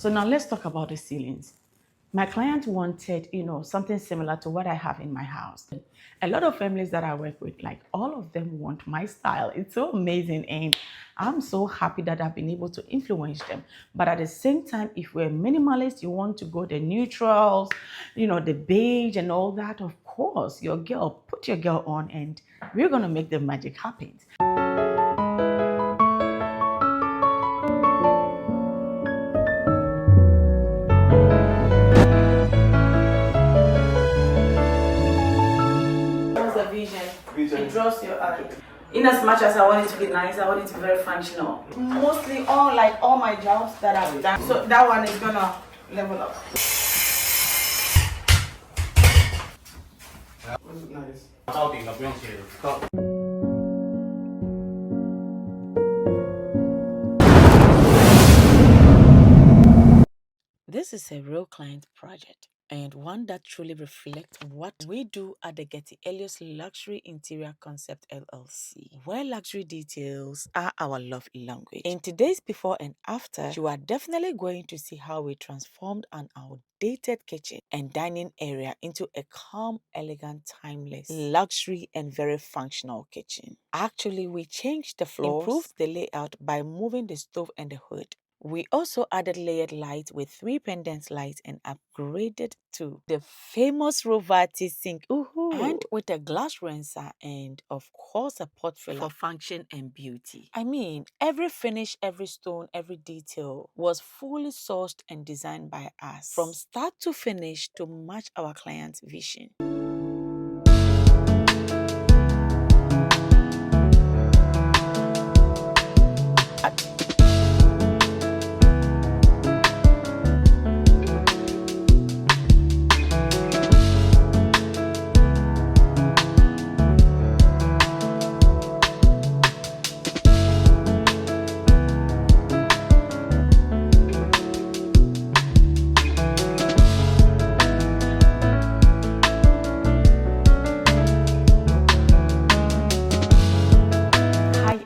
So now let's talk about the ceilings. My client wanted, something similar to what I have in my house. A lot of families that I work with, like all of them want my style. It's so amazing. And I'm so happy that I've been able to influence them. But at the same time, if we're minimalist, you want to go the neutrals, the beige and all that, of course, put your girl on and we're going to make the magic happen. Vision. It draws your eye. In as much as I want it to be nice, I want it to be very functional. Mostly all my jobs that I've done. So that one is gonna level up. Nice. This is a real client project and one that truly reflects what we do at the Getty Eleos Luxury Interior Concept LLC, where luxury details are our love language. In today's before and after, you are definitely going to see how we transformed an outdated kitchen and dining area into a calm, elegant, timeless, luxury and very functional kitchen. Actually, we changed the floors, improved the layout by moving the stove and the hood. We also added layered lights with 3 pendant lights and upgraded to the famous Rovati sink, and with a glass rinser and of course a pot filler for function and beauty. I mean, every finish, every stone, every detail was fully sourced and designed by us from start to finish to match our client's vision.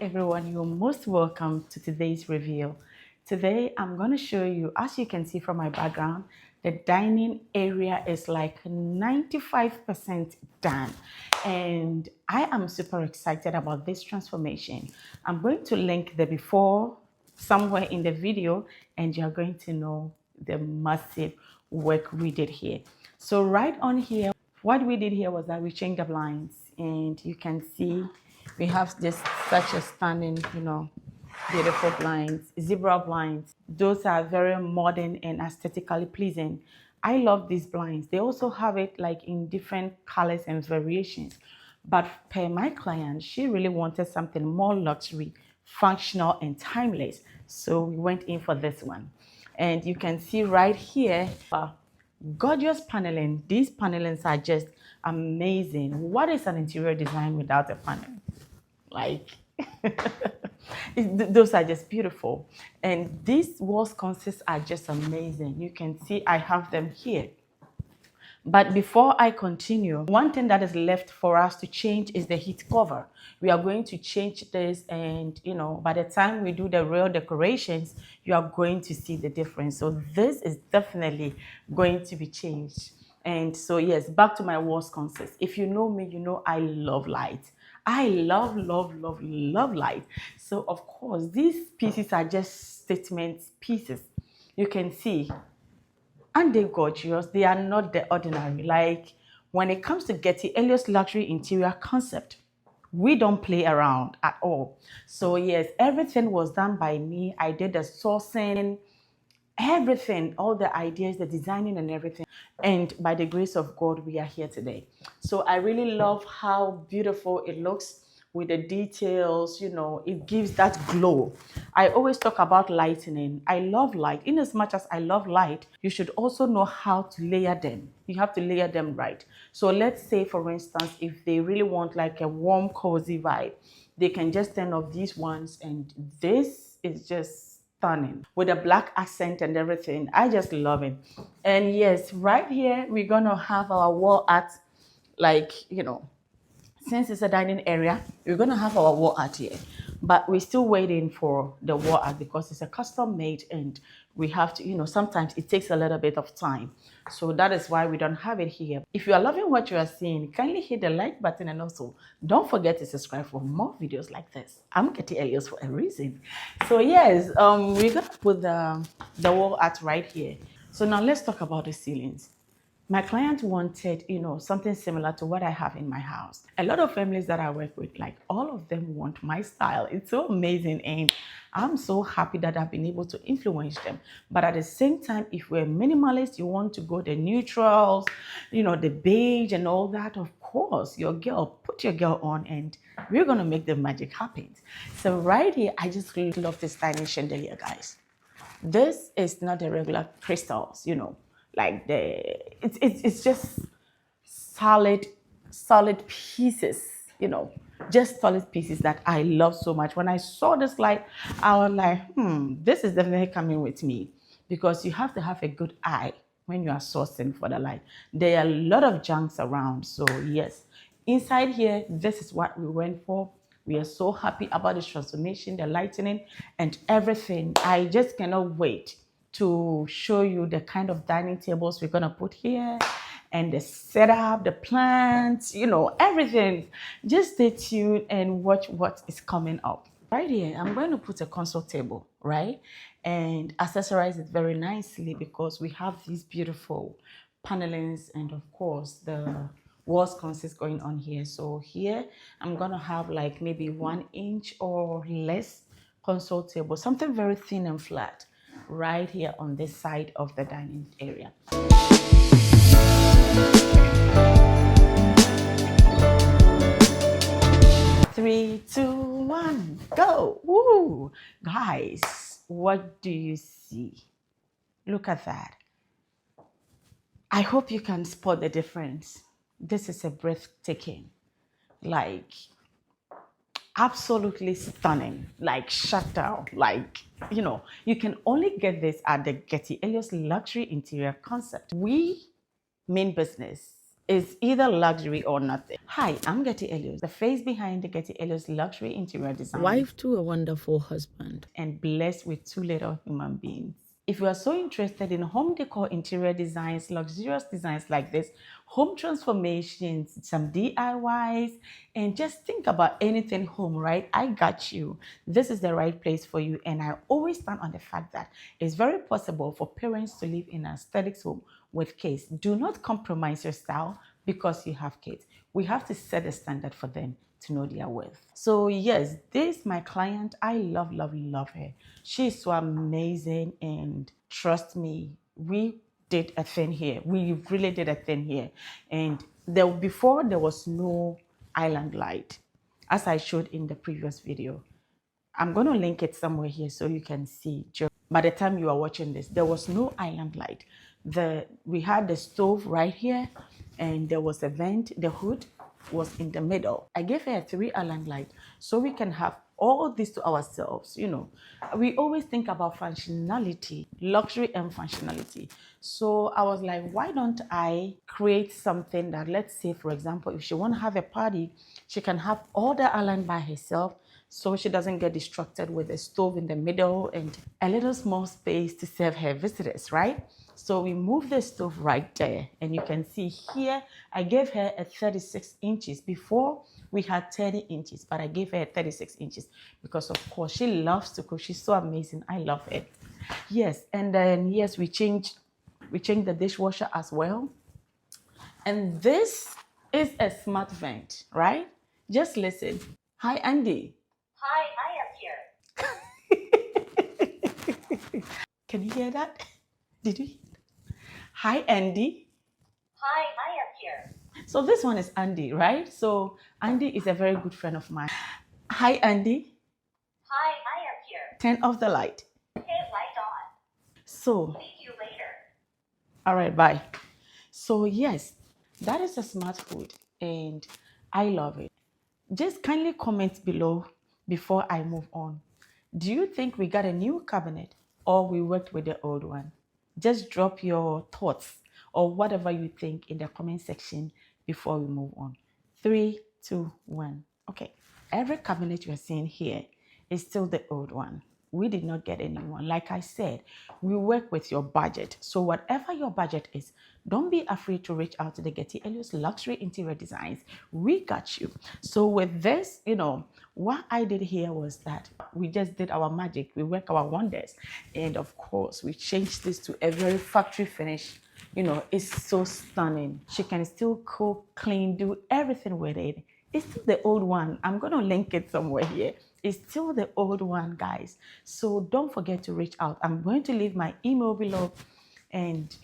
Everyone, you're most welcome to today's reveal. Today I'm going to show you, as you can see from my background, the dining area is like 95% done, and I am super excited about this transformation. I'm going to link the before somewhere in the video and you're going to know the massive work we did here. So right on here, what we did here was that we changed the blinds, and you can see we have just such a stunning, beautiful blinds, zebra blinds. Those are very modern and aesthetically pleasing. I love these blinds. They also have it like in different colors and variations. But per my client, she really wanted something more luxury, functional, and timeless. So we went in for this one. And you can see right here, gorgeous paneling. These panelings are just amazing. What is an interior design without a panel? Like, those are just beautiful. And these wall sconces are just amazing. You can see I have them here. But before I continue, one thing that is left for us to change is the heat cover. We are going to change this, and by the time we do the real decorations, you are going to see the difference. So this is definitely going to be changed. And so yes, back to my wall sconces. If you know me, you know I love light. I love, love, love, love light. So of course, these pieces are just statement pieces. You can see, and they're gorgeous. They are not the ordinary. Like when it comes to Getty Eleos Luxury Interior Concept, we don't play around at all. So yes, everything was done by me. I did the sourcing, everything, all the ideas, the designing and everything. And by the grace of God, we are here today. So I really love how beautiful it looks with the details, it gives that glow. I always talk about lightening. I love light. In as much as I love light, you should also know how to layer them. You have to layer them right. So let's say, for instance, if they really want like a warm, cozy vibe, they can just turn off these ones, and this is just stunning with a black accent and everything. I just love it. And yes, right here, we're gonna have our wall art, like, since it's a dining area, we're going to have our wall art here. But we're still waiting for the wall art because it's a custom made, and we have to, sometimes it takes a little bit of time. So that is why we don't have it here. If you are loving what you are seeing, kindly hit the like button, and also don't forget to subscribe for more videos like this. I'm Getty Eleos for a reason. So yes, we're gonna put the wall art right here. So now let's talk about the ceilings. My client wanted, something similar to what I have in my house. A lot of families that I work with, like all of them want my style. It's so amazing, and I'm so happy that I've been able to influence them. But at the same time, if we're minimalist, you want to go the neutrals, the beige and all that, of course, put your girl on, and we're gonna make the magic happen. So right here, I just really love this tiny chandelier, guys. This is not the regular crystals, like it's just solid pieces, just solid pieces that I love so much. When I saw this light, I was like, this is definitely coming with me, because you have to have a good eye when you are sourcing for the light. There are a lot of junks around, so yes, inside here, this is what we went for. We are so happy about this transformation, the lightening, and everything. I just cannot wait to show you the kind of dining tables we're gonna put here, and the setup, the plants, everything. Just stay tuned and watch what is coming up. Right here, I'm going to put a console table, right? And accessorize it very nicely, because we have these beautiful panelings, and of course the walls consist going on here. So here I'm gonna have like maybe 1 inch or less console table, something very thin and flat, right here on this side of the dining area. 3, 2, 1, go. Woo! Guys, what do you see? Look at that. I hope you can spot the difference. This is a breathtaking, like absolutely stunning, like shut down, like, you can only get this at the Getty Eleos luxury interior concept. We mean business is either luxury or nothing. Hi, I'm Getty Eleos, the face behind the Getty Eleos luxury interior design, wife to a wonderful husband, and blessed with 2 little human beings. If you are so interested in home decor, interior designs, luxurious designs like this, home transformations, some DIYs, and just think about anything home, right? I got you. This is the right place for you. And I always stand on the fact that it's very possible for parents to live in an aesthetics home with kids. Do not compromise your style because you have kids. We have to set a standard for them to know their worth. So yes, this my client, I love her. She's so amazing, and trust me, we did a thing here. We really did a thing here. And before there was no island light, as I showed in the previous video. I'm going to link it somewhere here so you can see. By the time you are watching this, there was no island light. We had the stove right here, and there was a vent. The hood was in the middle. I gave her a 3 island light so we can have all this to ourselves. We always think about functionality, luxury and functionality. So I was like, why don't I create something that, let's say, for example, if she want to have a party, she can have all the island by herself, so she doesn't get distracted with a stove in the middle and a little small space to serve her visitors, right? So we moved the stove right there, and you can see here, I gave her a 36 inches. Before we had 30 inches, but I gave her 36 inches because, of course, she loves to cook. She's so amazing. I love it. Yes, and then yes, we changed the dishwasher as well. And this is a smart vent, right? Just listen. Hi, Andy. Hi, I am here. Can you hear that? Did you hear that? Hi, Andy. Hi, I am here. So this one is Andy, right? So Andy is a very good friend of mine. Hi, Andy. Hi, I am here. Turn off the light. Okay, light on. So, See you later. all right, bye. So yes, that is a smart food, and I love it. Just kindly comment below before I move on. Do you think we got a new cabinet, or we worked with the old one? Just drop your thoughts or whatever you think in the comment section before we move on. 3, 2, 1. Okay. Every cabinet you're seeing here is still the old one. we did not get anyone. Like I said, we work with your budget. So whatever your budget is, don't be afraid to reach out to the Getty Eleos Luxury Interior Designs. We got you. So with this, what I did here was that we just did our magic. We work our wonders. And of course, we changed this to a very factory finish. It's so stunning. She can still cook, clean, do everything with it. It's still the old one. I'm going to link it somewhere here. It's still the old one, guys. So don't forget to reach out. I'm going to leave my email below and,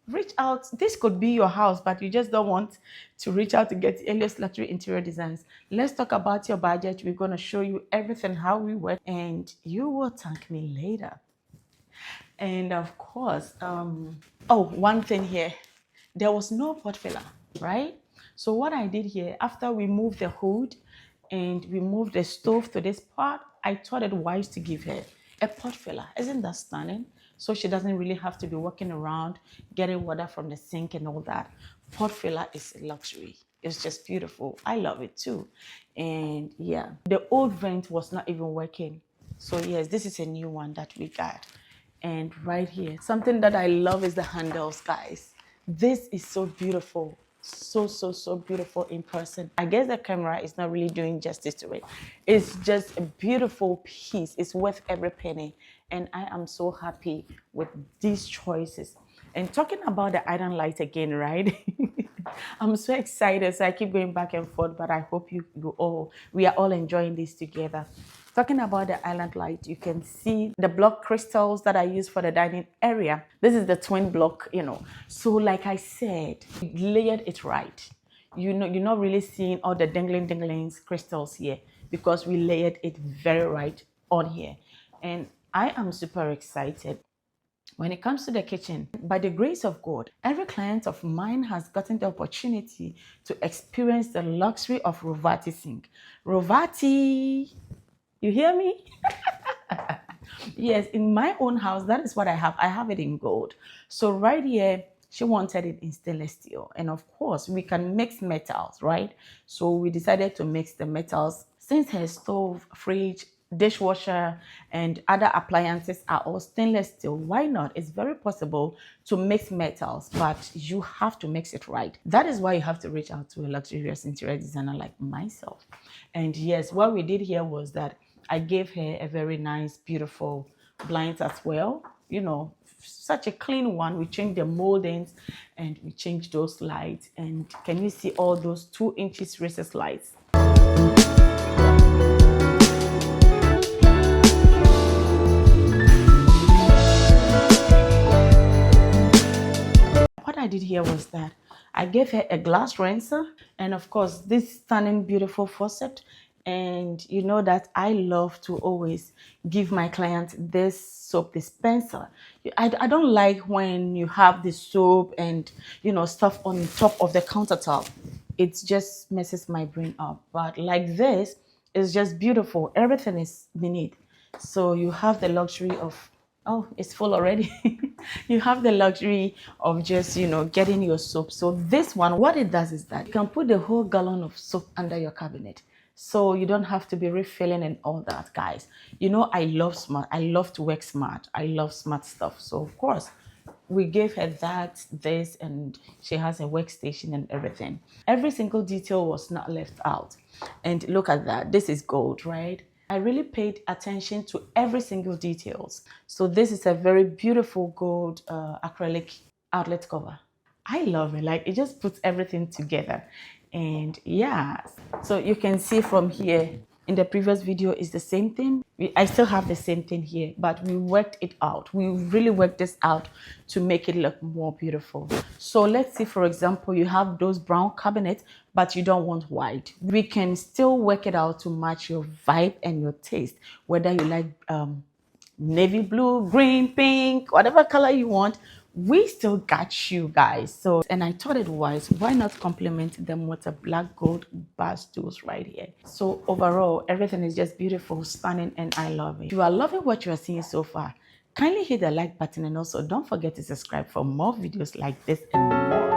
reach out. This could be your house, but you just don't want to reach out to get Eleos Luxury Interior Designs. Let's talk about your budget. We're going to show you everything, how we work, and you will thank me later. And of course, one thing here, there was no pot filler, right? So what I did here, after we moved the hood and we moved the stove to this part, I thought it wise to give her a pot filler. Isn't that stunning? So she doesn't really have to be walking around getting water from the sink and all that. Pot filler is a luxury. It's just beautiful. I love it too. And yeah, the old vent was not even working. So yes, this is a new one that we got. And right here, something that I love is the handles, guys. This is so beautiful. So, so, so beautiful in person. I guess the camera is not really doing justice to it. It's just a beautiful piece. It's worth every penny. And I am so happy with these choices. And talking about the island light again, right? I'm so excited. So I keep going back and forth, but I hope we are all enjoying this together. Talking about the island light, you can see the block crystals that I use for the dining area. This is the twin block. So like I said, we layered it right. You're not really seeing all the dinglings crystals here because we layered it very right on here. And I am super excited. When it comes to the kitchen, by the grace of God, every client of mine has gotten the opportunity to experience the luxury of Rovati sink. Rovati, you hear me? Yes, in my own house, that is what I have. I have it in gold. So right here, she wanted it in stainless steel. And of course, we can mix metals, right? So we decided to mix the metals. Since her stove, fridge, dishwasher, and other appliances are all stainless steel, why not? It's very possible to mix metals, but you have to mix it right. That is why you have to reach out to a luxurious interior designer like myself. And yes, what we did here was that I gave her a very nice, beautiful blinds as well. Such a clean one. We changed the moldings and we changed those lights. And can you see all those 2 inches recessed lights? What I did here was that I gave her a glass rinser and of course this stunning beautiful faucet. And you know that I love to always give my clients this soap dispenser. I don't like when you have the soap and stuff on top of the countertop. It just messes my brain up. But like this, it's just beautiful. Everything is beneath. So you have the luxury of, oh, it's full already. You have the luxury of just, getting your soap. So this one, what it does is that you can put the whole gallon of soap under your cabinet. So you don't have to be refilling and all that, guys. I love smart. I love to work smart. I love smart stuff. So of course, we gave her this, and she has a workstation and everything. Every single detail was not left out. And look at that. This is gold, right? I really paid attention to every single details. So this is a very beautiful gold acrylic outlet cover. I love it. Like, it just puts everything together. And yeah, so you can see from here in the previous video is the same thing. I still have the same thing here, but we worked it out. We really worked this out to make it look more beautiful. So let's see, for example, you have those brown cabinets, but you don't want white. We can still work it out to match your vibe and your taste, whether you like navy blue, green, pink, whatever color you want. We still got you guys. So, and I thought it was, why not complement them with a black gold bar stools right here? So overall, everything is just beautiful, stunning, and I love it. If you are loving what you are seeing so far, kindly hit the like button and also don't forget to subscribe for more videos like this and more.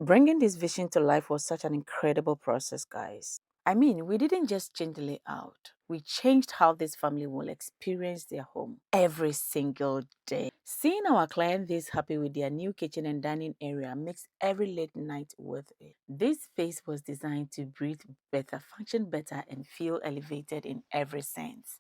Bringing this vision to life was such an incredible process, guys. I mean, we didn't just change the layout. We changed how this family will experience their home every single day. Seeing our client this happy with their new kitchen and dining area makes every late night worth it. This space was designed to breathe better, function better, and feel elevated in every sense.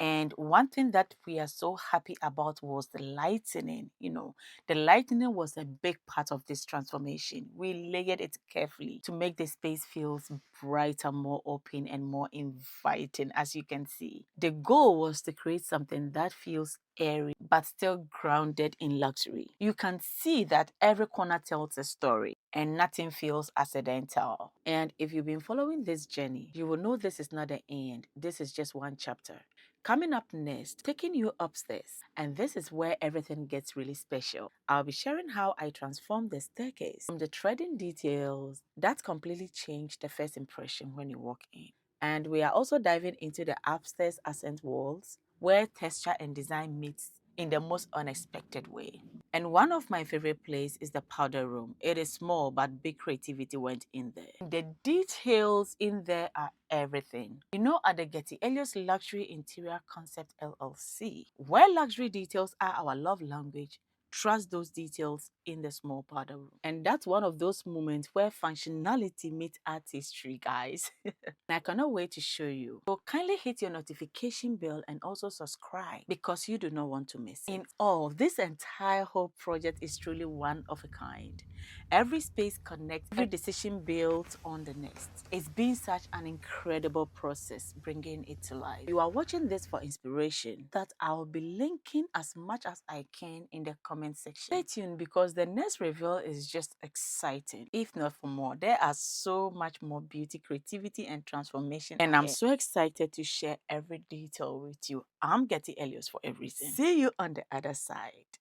And one thing that we are so happy about was the lightening. The lightening was a big part of this transformation. We layered it carefully to make the space feel brighter, more open, and more inviting, as you can see. The goal was to create something that feels airy but still grounded in luxury. You can see that every corner tells a story and nothing feels accidental. And if you've been following this journey, you will know this is not the end. This is just one chapter. Coming up next, taking you upstairs, and this is where everything gets really special. I'll be sharing how I transformed the staircase from the threading details that completely changed the first impression when you walk in. And we are also diving into the upstairs accent walls, where texture and design meets in the most unexpected way. And one of my favorite places is the powder room. It is small, but big creativity went in there. The details in there are everything. At the Getty Eleos Luxury Interior Concept LLC, where luxury details are our love language, trust those details in the small powder room. And that's one of those moments where functionality meets artistry, guys. And I cannot wait to show you. So kindly hit your notification bell and also subscribe because you do not want to miss it. In all, this entire whole project is truly one of a kind. Every space connects, every decision builds on the next. It's been such an incredible process bringing it to life. You are watching this for inspiration that I'll be linking as much as I can in the comment section. Stay tuned because the next reveal is just exciting. If not for more, there are so much more beauty, creativity, and transformation. And I'm so excited to share every detail with you. I'm Getty Eleos for everything. See you on the other side.